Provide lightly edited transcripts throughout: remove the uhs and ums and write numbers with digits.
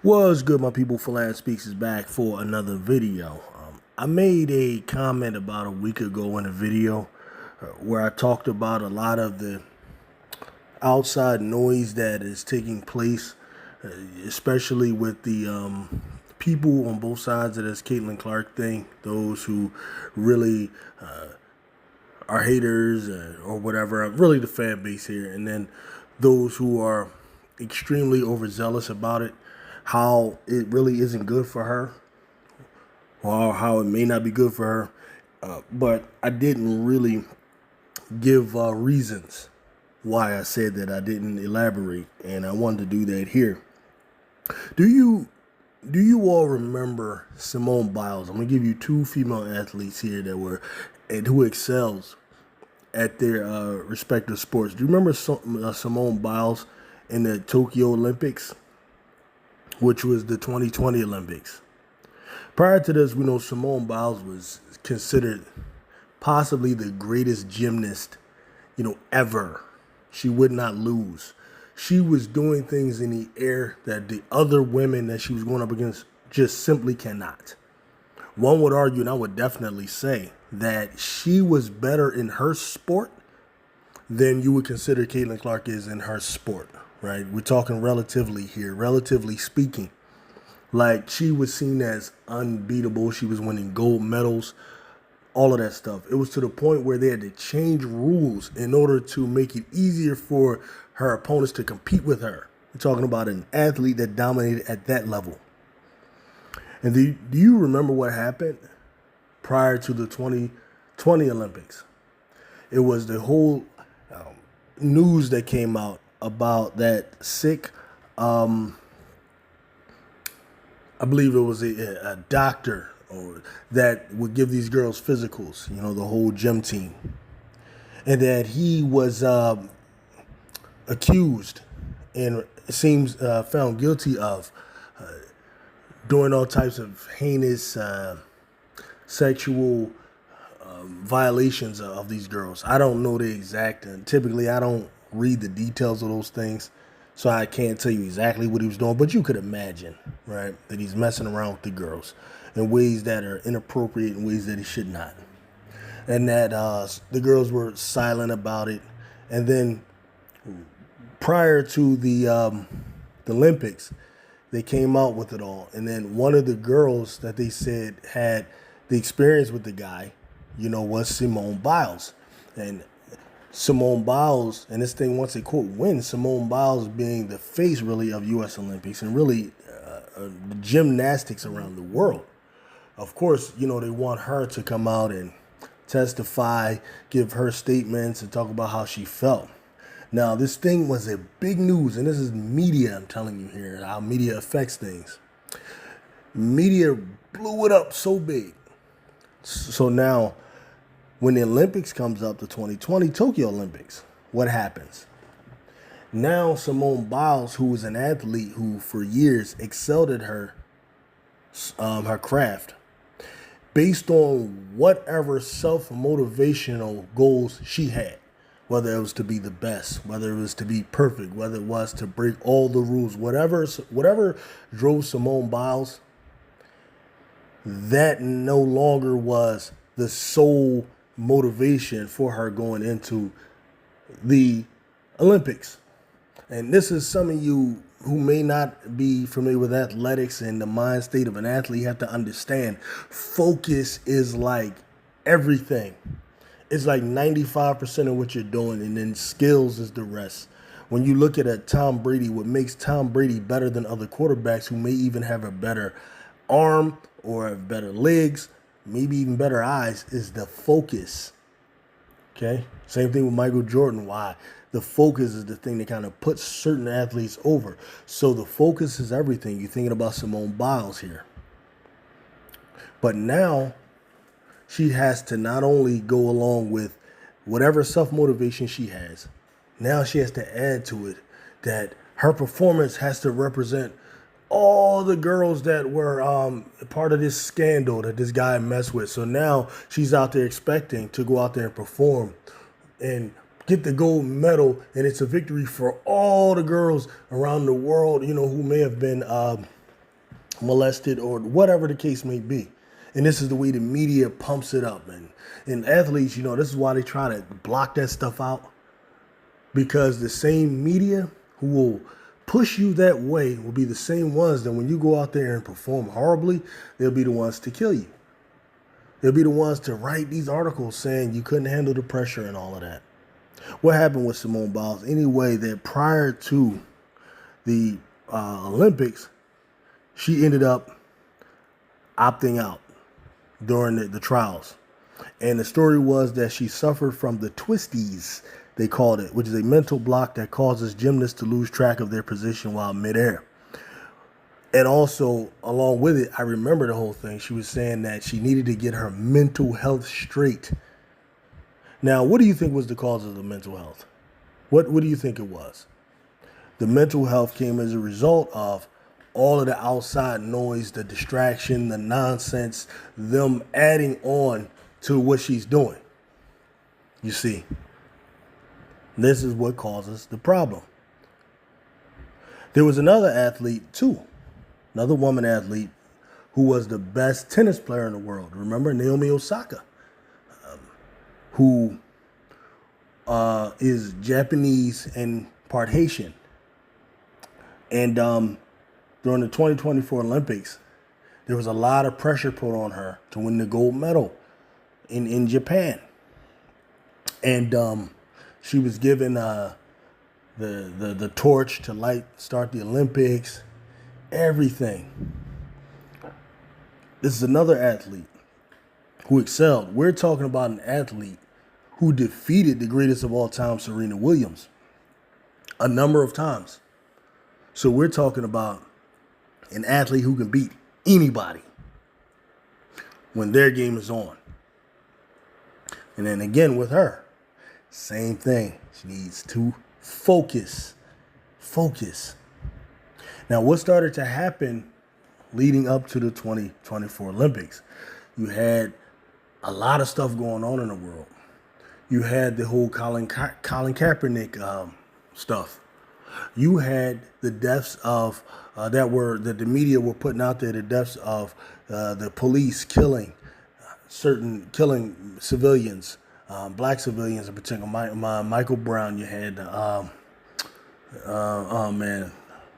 What's good, my people? Philan Speaks is back for another video. I made a comment about a week ago in a video where I talked about a lot of the outside noise that is taking place, especially with the people on both sides of this Caitlin Clark thing, those who really are haters or whatever, really the fan base here, and then those who are extremely overzealous about it, how it really isn't good for her, or how it may not be good for her. But I didn't really give reasons why I said that. I didn't elaborate, and I wanted to do that here. Do you all remember Simone Biles? I'm gonna give you two female athletes here that were and who excels at their respective sports. Do you remember Simone Biles in the Tokyo Olympics, which was the 2020 Olympics? Prior to this, we know Simone Biles was considered possibly the greatest gymnast, ever. She would not lose. She was doing things in the air that the other women that she was going up against just simply cannot. One would argue, and I would definitely say, that she was better in her sport than you would consider Caitlin Clark is in her sport, right? We're talking relatively here, relatively speaking. Like, she was seen as unbeatable. She was winning gold medals, all of that stuff. It was to the point where they had to change rules in order to make it easier for her opponents to compete with her. We're talking about an athlete that dominated at that level. And do you remember what happened prior to the 2020 Olympics? It was the whole news that came out about that sick, I believe it was a doctor that would give these girls physicals, the whole gym team. And that he was accused and it seems found guilty of doing all types of heinous sexual violations of these girls. I don't know the exact, and typically I don't read the details of those things, so I can't tell you exactly what he was doing, but you could imagine, right, that he's messing around with the girls in ways that are inappropriate, in ways that he should not. And that the girls were silent about it. And then prior to the Olympics, they came out with it all. And then one of the girls that they said had the experience with the guy, was Simone Biles. And Simone Biles, and this thing, once they quote win, Simone Biles being the face really of U.S. Olympics and really gymnastics around the world. Of course, they want her to come out and testify, give her statements, and talk about how she felt. Now, this thing was a big news, and this is media, I'm telling you here, how media affects things. Media blew it up so big. So now, when the Olympics comes up, the 2020 Tokyo Olympics, what happens? Now, Simone Biles, who was an athlete who for years excelled at her craft, based on whatever self-motivational goals she had, whether it was to be the best, whether it was to be perfect, whether it was to break all the rules, whatever drove Simone Biles, that no longer was the sole motivation for her going into the Olympics. And this is some of you who may not be familiar with athletics and the mind state of an athlete have to understand. Focus is like everything. It's like 95% of what you're doing, and then skills is the rest. When you look at a Tom Brady, what makes Tom Brady better than other quarterbacks who may even have a better arm or have better legs, maybe even better eyes, is the focus. Okay? Same thing with Michael Jordan. Why? The focus is the thing that kind of puts certain athletes over. So the focus is everything. You're thinking about Simone Biles here. But now she has to not only go along with whatever self-motivation she has, now she has to add to it that her performance has to represent all the girls that were part of this scandal that this guy messed with. So now she's out there expecting to go out there and perform and get the gold medal, and it's a victory for all the girls around the world, who may have been molested or whatever the case may be. And this is the way the media pumps it up. And athletes, this is why they try to block that stuff out. Because the same media who will push you that way will be the same ones that when you go out there and perform horribly, they'll be the ones to kill you. They'll be the ones to write these articles saying you couldn't handle the pressure and all of that. What happened with Simone Biles? Anyway, that prior to the Olympics, she ended up opting out during the trials. And the story was that she suffered from the twisties, they called it, which is a mental block that causes gymnasts to lose track of their position while midair. And also, along with it, I remember the whole thing. She was saying that she needed to get her mental health straight. Now, what do you think was the cause of the mental health? What do you think it was? The mental health came as a result of all of the outside noise, the distraction, the nonsense, them adding on to what she's doing. You see, this is what causes the problem. There was another athlete too, another woman athlete who was the best tennis player in the world. Remember Naomi Osaka, who is Japanese and part Haitian. And during the 2024 Olympics, there was a lot of pressure put on her to win the gold medal in Japan. And she was given the torch to start the Olympics, everything. This is another athlete who excelled. We're talking about an athlete who defeated the greatest of all time, Serena Williams, a number of times. So we're talking about an athlete who can beat anybody when their game is on. And then again with her, same thing. She needs to focus. Focus. Now, what started to happen leading up to the 2024 Olympics? You had a lot of stuff going on in the world. You had the whole Colin Kaepernick stuff. You had the deaths of that the media were putting out there, the deaths of the police killing civilians, black civilians in particular. Michael Brown. You had oh man,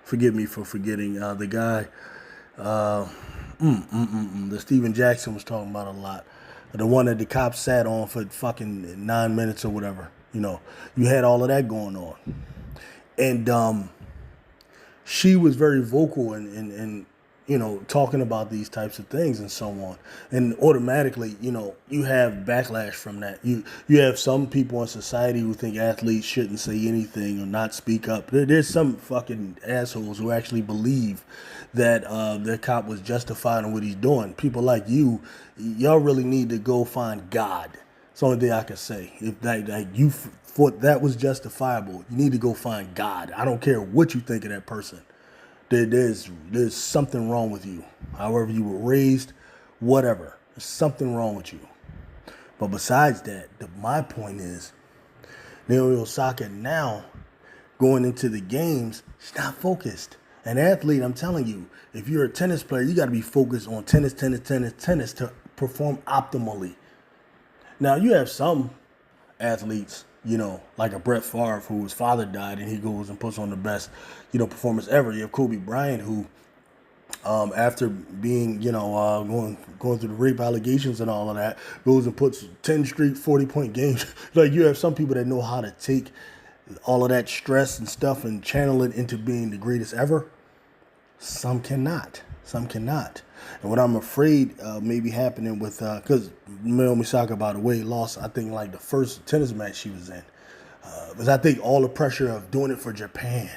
forgive me for forgetting the guy. The Stephen Jackson was talking about a lot. The one that the cops sat on for fucking 9 minutes or whatever. You had all of that going on. And she was very vocal and talking about these types of things and so on. And automatically, you have backlash from that. You have some people in society who think athletes shouldn't say anything or not speak up. There's some fucking assholes who actually believe that the cop was justified in what he's doing. People like y'all really need to go find God. It's the only thing I can say. If you thought that was justifiable, you need to go find God. I don't care what you think of that person. There's something wrong with you. However you were raised, whatever. There's something wrong with you. But besides that, my point is, Naomi Osaka now going into the games, she's not focused. An athlete, I'm telling you, if you're a tennis player, you got to be focused on tennis to perform optimally. Now, you have some athletes, like a Brett Favre, whose father died, and he goes and puts on the best, performance ever. You have Kobe Bryant, who, after being, going through the rape allegations and all of that, goes and puts 10 straight 40-point games. Like, you have some people that know how to take all of that stress and stuff and channel it into being the greatest ever. Some cannot. And what I'm afraid may be happening with, because Naomi Osaka, by the way, lost, I think, like the first tennis match she was in. Because I think all the pressure of doing it for Japan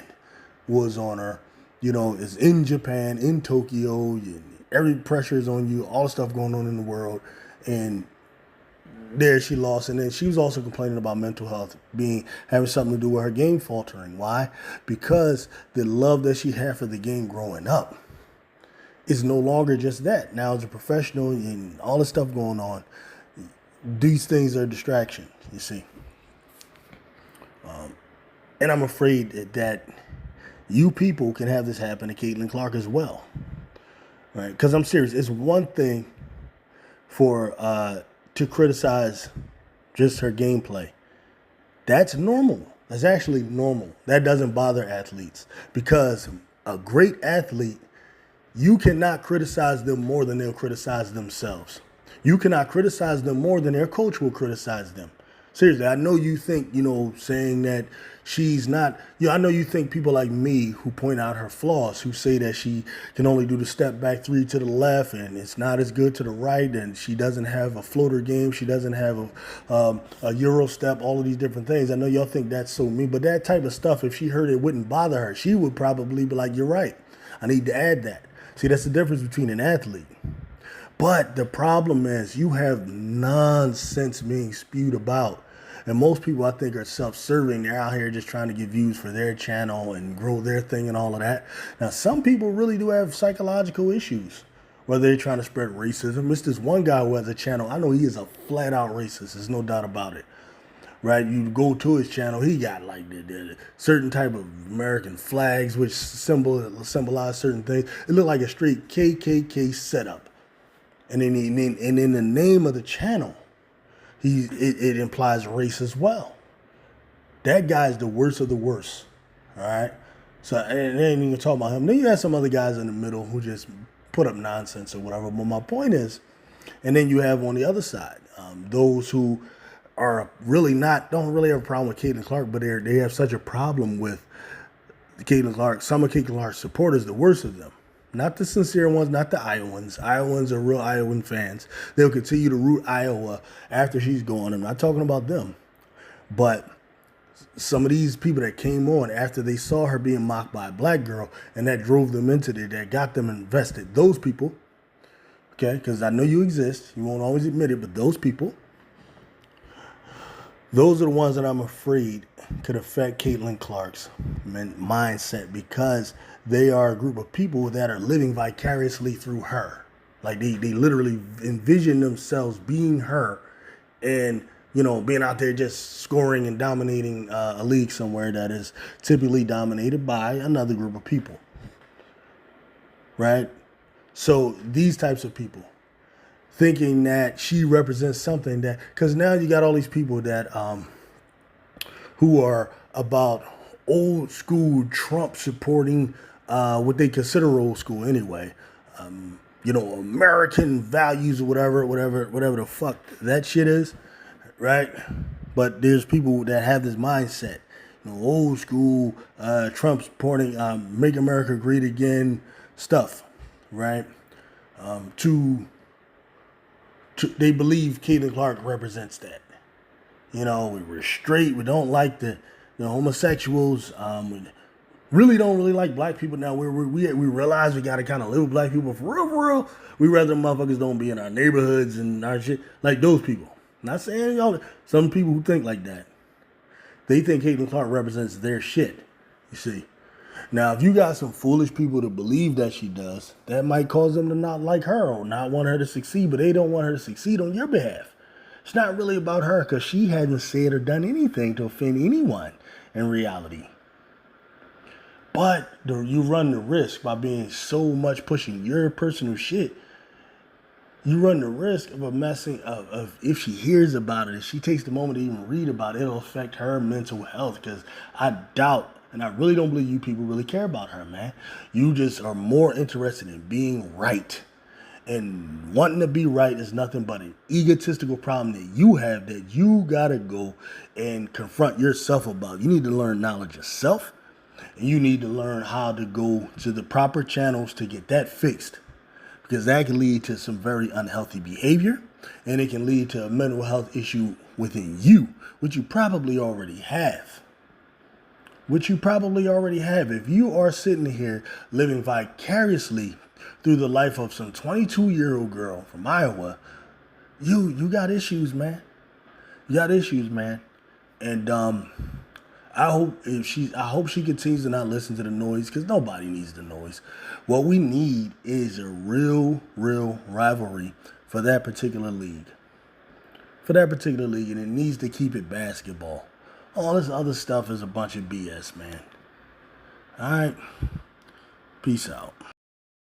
was on her. It's in Japan, in Tokyo. Every pressure is on you, all the stuff going on in the world. And there she lost. And then she was also complaining about mental health having something to do with her game faltering. Why? Because the love that she had for the game growing up is no longer just that. Now as a professional and all the stuff going on, these things are distractions, you see. And I'm afraid that you people can have this happen to Caitlin Clark as well. right? Because I'm serious. It's one thing for to criticize just her gameplay. That's normal. That's actually normal. That doesn't bother athletes because a great athlete, you cannot criticize them more than they'll criticize themselves. You cannot criticize them more than their coach will criticize them. Seriously, I know you think, saying that she's not, I know you think people like me who point out her flaws, who say that she can only do the step back three to the left and it's not as good to the right, and she doesn't have a floater game, she doesn't have a Euro step, all of these different things. I know y'all think that's so mean, but that type of stuff, if she heard it, wouldn't bother her. She would probably be like, you're right. I need to add that. See, that's the difference between an athlete. But the problem is you have nonsense being spewed about. And most people, I think, are self-serving. They're out here just trying to get views for their channel and grow their thing and all of that. Now, some people really do have psychological issues, whether they're trying to spread racism. It's this one guy who has a channel. I know he is a flat-out racist. There's no doubt about it. Right? You go to his channel, he got like the certain type of American flags, which symbolize certain things. It looked like a straight KKK setup. And then in the name of the channel, it implies race as well. That guy's the worst of the worst. All right. So and they ain't even talking about him. Then you have some other guys in the middle who just put up nonsense or whatever. But my point is, and then you have on the other side those who are don't really have a problem with Caitlin Clark, but they have such a problem with Caitlin Clark. Some of Caitlin Clark's supporters, the worst of them. Not the sincere ones, not the Iowans. Iowans are real Iowan fans. They'll continue to root Iowa after she's gone. I'm not talking about them. But some of these people that came on after they saw her being mocked by a black girl, and that drove them into it, that got them invested. Those people, okay, because I know you exist. You won't always admit it, but those people, those are the ones that I'm afraid could affect Caitlin Clark's mindset, because they are a group of people that are living vicariously through her. Like they literally envision themselves being her and, being out there just scoring and dominating a league somewhere that is typically dominated by another group of people. Right? So these types of people thinking that she represents something that, because now you got all these people that who are about old school Trump supporting what they consider old school anyway. American values or whatever the fuck that shit is, right? But there's people that have this mindset, old school Trump supporting Make America Great Again stuff, right? They believe Caitlin Clark represents that. We're straight. We don't like the homosexuals. We really don't like black people now. We realize we gotta kind of live with black people for real. We rather motherfuckers don't be in our neighborhoods and our shit like those people. Not saying y'all. Some people who think like that, they think Caitlin Clark represents their shit. You see. Now, if you got some foolish people to believe that she does, that might cause them to not like her or not want her to succeed, but they don't want her to succeed on your behalf. It's not really about her, because she hasn't said or done anything to offend anyone in reality. But you run the risk by being so much pushing your personal shit. You run the risk of of if she hears about it, if she takes the moment to even read about it, it'll affect her mental health, because I doubt, and I really don't believe you people really care about her, man. You just are more interested in being right. And wanting to be right is nothing but an egotistical problem that you have that you got to go and confront yourself about. You need to learn knowledge of self, and you need to learn how to go to the proper channels to get that fixed, because that can lead to some very unhealthy behavior, and it can lead to a mental health issue within you, which you probably already have. If you are sitting here living vicariously through the life of some 22-year-old girl from Iowa, you got issues, man. And I hope she continues to not listen to the noise, because nobody needs the noise. What we need is a real rivalry for that particular league. And it needs to keep it basketball. All this other stuff is a bunch of BS, man. All right. Peace out.